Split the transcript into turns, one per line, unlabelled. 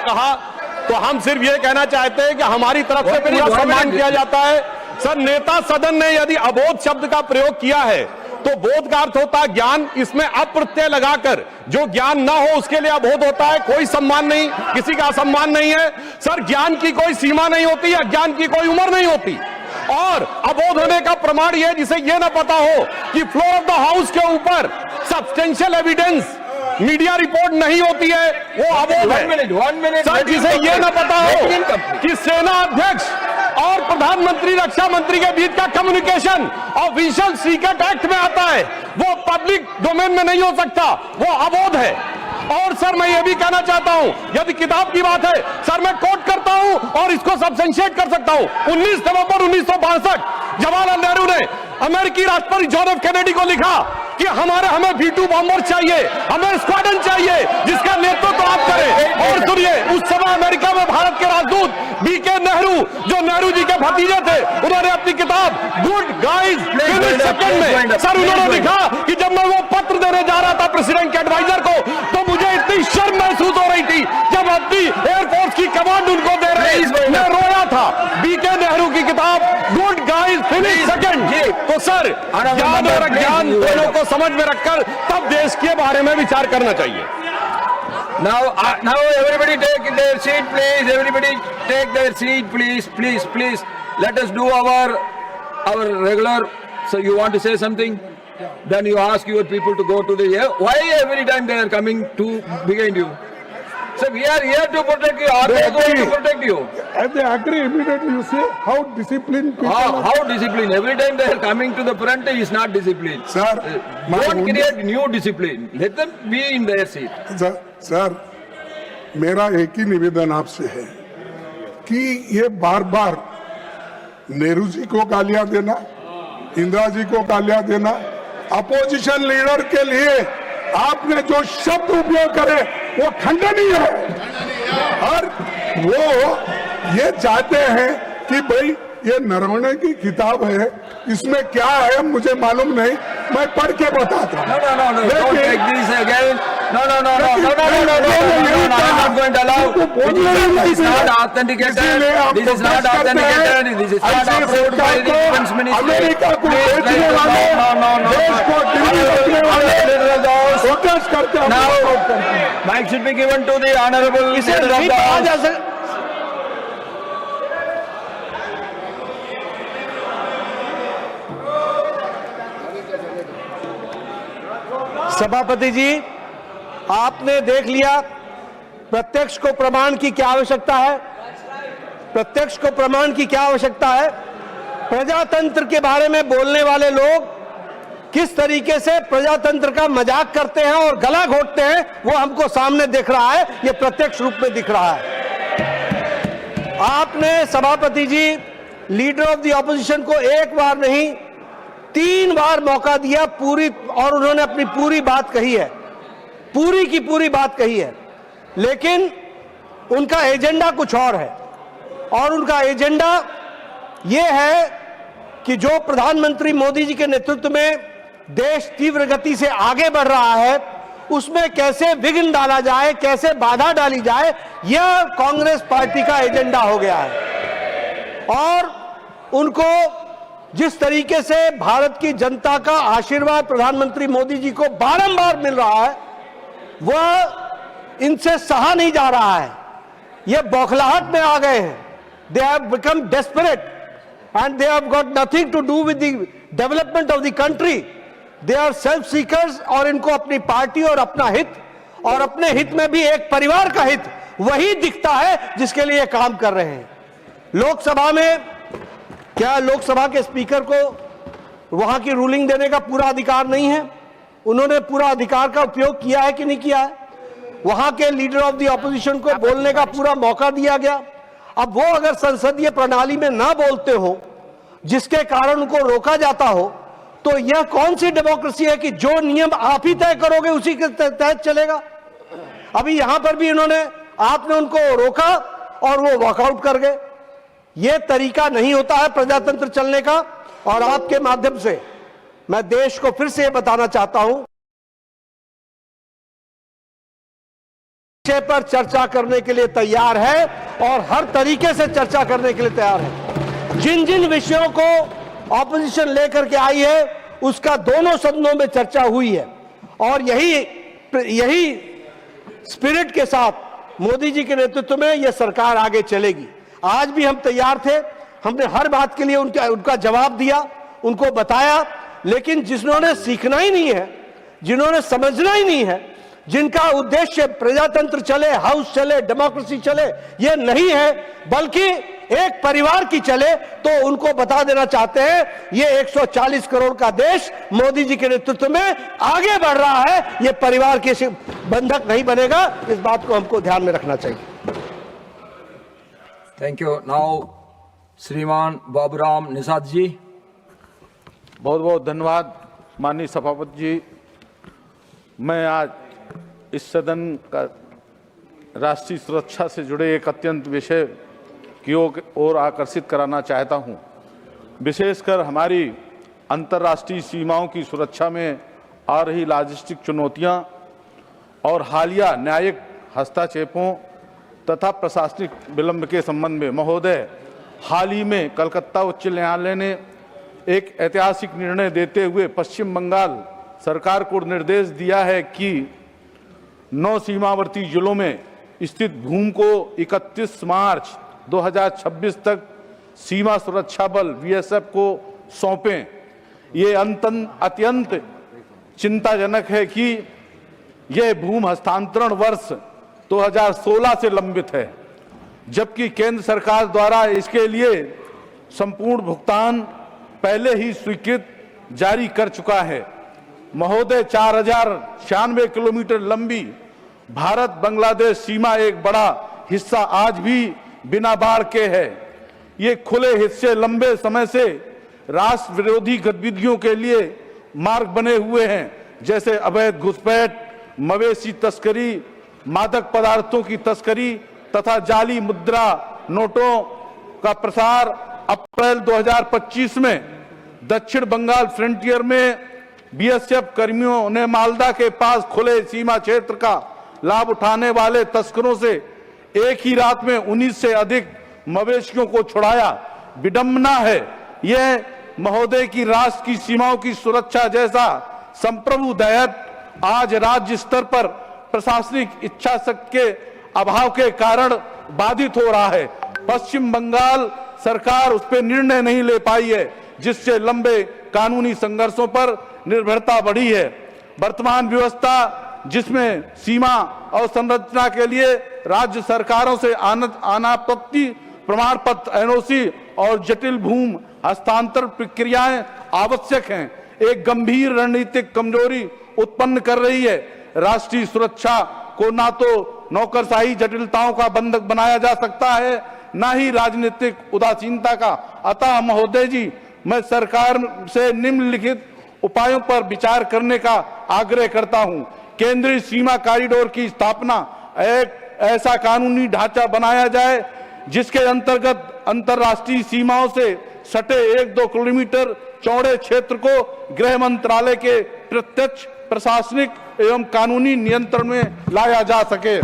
कहा, तो हम सिर्फ ये कहना चाहते हैं कि हमारी तरफ से पूरा सम्मान किया जाता है। सर, नेता सदन ने यदि अबोध शब्द का प्रयोग किया है तो बोध का अर्थ होता है ज्ञान, इसमें अप्रत्यय लगाकर जो ज्ञान ना हो उसके लिए अबोध होता है। कोई सम्मान नहीं, किसी का असम्मान नहीं है। सर, ज्ञान की कोई सीमा नहीं होती है, ज्ञान की कोई उम्र नहीं होती। और अबोध होने का प्रमाण यह, जिसे यह ना पता हो कि फ्लोर ऑफ द हाउस के ऊपर सब्सटेंशियल एविडेंस मीडिया रिपोर्ट नहीं होती है, वो अबोध है। सर, जिसे यह ना पता हो कि सेना अध्यक्ष और प्रधानमंत्री रक्षा मंत्री के बीच का कम्युनिकेशन ऑफिशियल सीक्रेट एक्ट में आता है, वो पब्लिक डोमेन में नहीं हो सकता, वो अबोध है। और सर, मैं ये भी कहना चाहता हूं, यदि किताब की बात है सर, मैं कोट करता हूं और इसको सब्सटेंशिएट कर सकता हूं। 19 नवंबर 1962 जवाहरलाल नेहरू ने अमेरिकी राष्ट्रपति जॉन एफ कैनेडी को लिखा कि हमें V2 बॉम्बर चाहिए, हमें स्क्वाड्रन चाहिए जिसका नेतृत्व आप करें। और सुनिए, उस समय अमेरिका में भारत के राजदूत BK नेहरू, जो नेहरू जी के भतीजे थे, उन्होंने अपनी किताब गुड गाइज फिनिश सेकंड में सर उन्होंने लिखा कि जब मैं वो पत्र देने जा रहा था प्रेसिडेंट के एडवाइजर को, तो मुझे इतनी शर्म महसूस हो रही थी जब अपनी एयरफोर्स की कमांड उनको दे रहे, मैं रोया था। BK नेहरू की किताब गुड गाइज फिनिश सेकंड। तो सर, ज्ञान और अज्ञान दोनों को समझ में रखकर तब देश के बारे में विचार करना चाहिए।
Now everybody take their seat, please. Everybody take their seat, please, please, please. Let us do our regular. So you want to say something? Then you ask your people to go to the. Why every time they are coming to behind you? So we are here to protect you. Are they going to protect you?
If they agree immediately, you say how disciplined people are.
How discipline? Every time they are coming to the front is not discipline.
Sir,
don't create new discipline. Let them be in their seat.
Sir, मेरा एक ही निवेदन आपसे है कि ये बार बार नेहरू जी को गालियां देना, इंदिरा जी को गालियां देना, अपोजिशन लीडर के लिए आपने जो शब्द उपयोग करे वो खंडनीय है। और वो ये चाहते हैं कि भाई ये नरवणे की किताब है, इसमें क्या है मुझे मालूम नहीं, मैं पढ़ के बताता हूँ।
Don't take this again. No. I'm not going to allow. This is not authenticated. This is not authenticated. This is not approved by the defense ministry.
America को बेचने वाले देश को दिल्ली रखने वाले प्रोटेस्ट करते हैं।
Now, mic should be given to the honorable leader of the House.
सभापति जी, आपने देख लिया प्रत्यक्ष को प्रमाण की क्या आवश्यकता है। प्रत्यक्ष को प्रमाण की क्या आवश्यकता है। प्रजातंत्र के बारे में बोलने वाले लोग किस तरीके से प्रजातंत्र का मजाक करते हैं और गला घोटते हैं, वो हमको सामने दिख रहा है, ये प्रत्यक्ष रूप में दिख रहा है। आपने सभापति जी लीडर ऑफ द ऑपोजिशन को एक बार नहीं 3 बार मौका दिया पूरी, और उन्होंने अपनी पूरी बात कही है, पूरी की पूरी बात कही है, लेकिन उनका एजेंडा कुछ और है। और उनका एजेंडा यह है कि जो प्रधानमंत्री मोदी जी के नेतृत्व में देश तीव्र गति से आगे बढ़ रहा है, उसमें कैसे विघ्न डाला जाए, कैसे बाधा डाली जाए, यह कांग्रेस पार्टी का एजेंडा हो गया है। और उनको जिस तरीके से भारत की जनता का आशीर्वाद प्रधानमंत्री मोदी जी को बारंबार मिल रहा है, वह इनसे सहा नहीं जा रहा है। ये बौखलाहट में आ गए हैं। They have become desperate and they have got nothing to do with the development of the country. They are self seekers, और इनको अपनी पार्टी और अपना हित, और अपने हित में भी एक परिवार का हित, वही दिखता है जिसके लिए काम कर रहे हैं। लोकसभा में क्या लोकसभा के स्पीकर को वहां की रूलिंग देने का पूरा अधिकार नहीं है? उन्होंने पूरा अधिकार का उपयोग किया है कि नहीं किया है? वहां के लीडर ऑफ द ऑपोजिशन को बोलने का पूरा मौका दिया गया। अब वो अगर संसदीय प्रणाली में ना बोलते हो, जिसके कारण उनको रोका जाता हो, तो यह कौन सी डेमोक्रेसी है कि जो नियम आप ही तय करोगे उसी के तहत चलेगा? अभी यहां पर भी आपने उनको रोका और वो वॉकआउट कर गए। यह तरीका नहीं होता है प्रजातंत्र चलने का। और आपके माध्यम से मैं देश को फिर से बताना चाहता हूं विषय पर चर्चा करने के लिए तैयार है और हर तरीके से चर्चा करने के लिए तैयार है। जिन जिन विषयों को ऑपोजिशन लेकर के आई है उसका दोनों सदनों में चर्चा हुई है और यही स्पिरिट के साथ मोदी जी के नेतृत्व में यह सरकार आगे चलेगी। आज भी हम तैयार थे, हमने हर बात के लिए उनका जवाब दिया, उनको बताया, लेकिन जिन्होंने सीखना ही नहीं है, जिन्होंने समझना ही नहीं है, जिनका उद्देश्य प्रजातंत्र चले, हाउस चले, डेमोक्रेसी चले, ये नहीं है बल्कि एक परिवार की चले, तो उनको बता देना चाहते हैं ये 140 करोड़ का देश मोदी जी के नेतृत्व में आगे बढ़ रहा है, ये परिवार के बंधक नहीं बनेगा। इस बात को हमको ध्यान में रखना चाहिए।
Thank you. नाउ श्रीमान बाबूराम निषाद जी।
बहुत बहुत धन्यवाद माननीय सभापति जी। मैं आज इस सदन का राष्ट्रीय सुरक्षा से जुड़े एक अत्यंत विषय की ओर आकर्षित कराना चाहता हूं। विशेषकर हमारी अंतर्राष्ट्रीय सीमाओं की सुरक्षा में आ रही लॉजिस्टिक चुनौतियां और हालिया न्यायिक हस्तक्षेपों तथा प्रशासनिक विलंब के संबंध में महोदय, हाल ही में कलकत्ता उच्च न्यायालय ने एक ऐतिहासिक निर्णय देते हुए पश्चिम बंगाल सरकार को निर्देश दिया है कि 9 सीमावर्ती जिलों में स्थित भूमि को 31 मार्च 2026 तक सीमा सुरक्षा बल बीएसएफ को सौंपें। ये अत्यंत चिंताजनक है कि यह भूमि हस्तांतरण वर्ष 2016 से लंबित है, जबकि केंद्र सरकार द्वारा इसके लिए संपूर्ण भुगतान पहले ही स्वीकृत जारी कर चुका है। महोदय, 4096 किलोमीटर लंबी भारत बांग्लादेश सीमा एक बड़ा हिस्सा आज भी बिना बाढ़ के है। ये खुले हिस्से लंबे समय से राष्ट्र विरोधी गतिविधियों के लिए मार्ग बने हुए हैं, जैसे अवैध घुसपैठ, मवेशी तस्करी, मादक पदार्थों की तस्करी तथा जाली मुद्रा नोटों का प्रसार। अप्रैल 2025 में दक्षिण बंगाल फ्रंटियर में बीएसएफ कर्मियों ने मालदा के पास खुले सीमा क्षेत्र का लाभ उठाने वाले तस्करों से एक ही रात में 19 से अधिक मवेशियों को छुड़ाया। विडंबना है यह महोदय की राष्ट्र की सीमाओं की सुरक्षा जैसा संप्रभु दायित्व आज राज्य स्तर पर प्रशासनिक इच्छा शक्ति के अभाव के कारण बाधित हो रहा है। पश्चिम बंगाल सरकार उस पर निर्णय नहीं ले पाई है, जिससे लंबे कानूनी संघर्षों पर निर्भरता बढ़ी है। वर्तमान व्यवस्था जिसमें सीमा और संरचना के लिए राज्य सरकारों से अनापत्ति प्रमाण पत्र, एनओसी और जटिल भूमि हस्तांतरण प्रक्रियाएं आवश्यक हैं, एक गंभीर रणनीतिक कमजोरी उत्पन्न कर रही है। राष्ट्रीय सुरक्षा को ना तो नौकरशाही जटिलताओं का बंधक बनाया जा सकता है, ना ही राजनीतिक उदासीनता का। अतः महोदय जी, मैं सरकार से निम्नलिखित उपायों पर विचार करने का आग्रह करता हूं। केंद्रीय सीमा कॉरिडोर की स्थापना, एक ऐसा कानूनी ढांचा बनाया जाए जिसके अंतर्गत अंतर्राष्ट्रीय सीमाओं से सटे 1-2 किलोमीटर चौड़े क्षेत्र को गृह मंत्रालय के प्रत्यक्ष प्रशासनिक एवं कानूनी नियंत्रण में लाया जा सके।